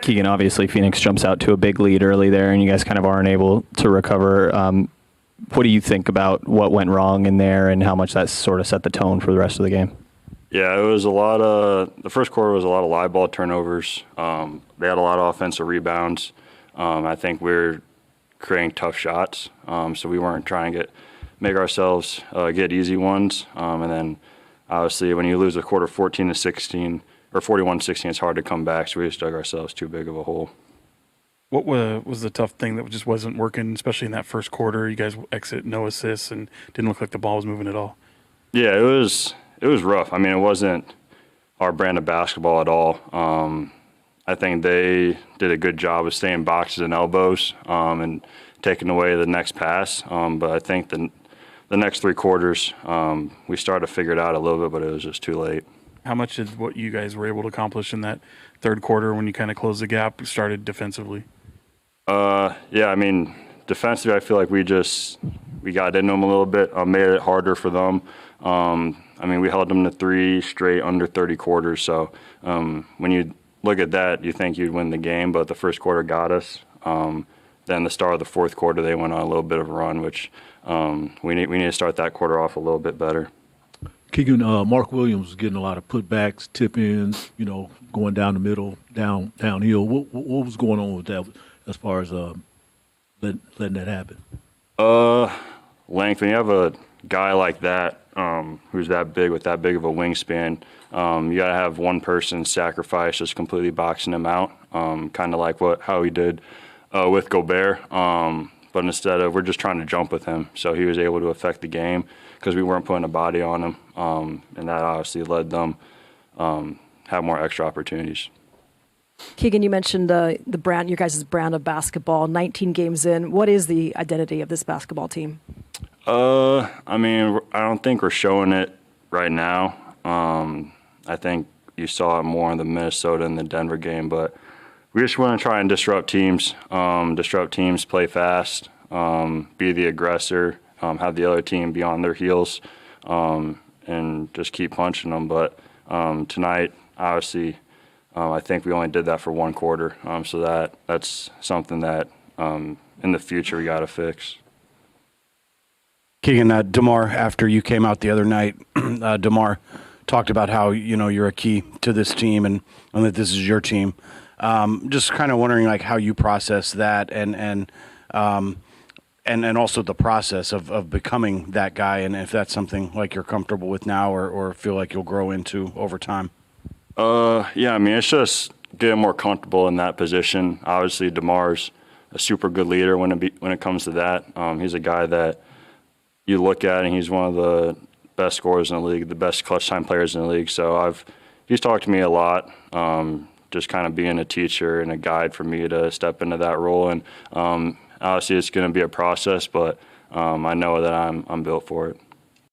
Keegan, obviously Phoenix jumps out to a big lead early there, and you guys kind of aren't able to recover. What do you think about what went wrong in there and how much that sort of set the tone for the rest of the game? Yeah, it was the first quarter was a lot of live ball turnovers. They had a lot of offensive rebounds. I think we're creating tough shots, so we weren't trying to make ourselves get easy ones. And then obviously when you lose a quarter 14-16 or 41-16, it's hard to come back, so we just dug ourselves too big of a hole. What was the tough thing that just wasn't working, especially in that first quarter? You guys exit no assists and didn't look like the ball was moving at all. Yeah, it was rough. I mean, it wasn't our brand of basketball at all. I think they did a good job of staying boxes and elbows and taking away the next pass. But I think the next three quarters, we started to figure it out a little bit, but it was just too late. How much did what you guys were able to accomplish in that third quarter when you kind of closed the gap started defensively? Yeah, I mean, defensively, I feel like we got into them a little bit, made it harder for them. I mean, we held them to 3 straight under 30 quarters. So when you look at that, you think you'd win the game, but the first quarter got us. Then the start of the fourth quarter, they went on a little bit of a run, which we need to start that quarter off a little bit better. Keegan, Mark Williams was getting a lot of putbacks, tip-ins, going down the middle, downhill. What was going on with that as far as letting that happen? Length. When you have a guy like that who's that big with that big of a wingspan, you got to have one person sacrifice just completely boxing him out, kind of like how he did with Gobert. But instead of, we're just trying to jump with him. So he was able to affect the game because we weren't putting a body on him. And that obviously led them have more extra opportunities. Keegan, you mentioned the brand, your guys' brand of basketball, 19 games in. What is the identity of this basketball team? I mean, I don't think we're showing it right now. I think you saw it more in the Minnesota and the Denver game, but we just want to try and disrupt teams, play fast, be the aggressor, have the other team be on their heels, and just keep punching them. But tonight, obviously, I think we only did that for one quarter, so that's something that in the future we got to fix. Keegan, DeMar, after you came out the other night, DeMar talked about how you're a key to this team and that this is your team. Just kind of wondering how you process that and also the process of becoming that guy, and if that's something you're comfortable with now or feel like you'll grow into over time. Yeah, I mean, it's just getting more comfortable in that position. Obviously, DeMar's a super good leader when it comes to that. He's a guy that you look at, and he's one of the best scorers in the league, the best clutch time players in the league. So he's talked to me a lot, just kind of being a teacher and a guide for me to step into that role. And obviously, it's going to be a process, but I know that I'm built for it.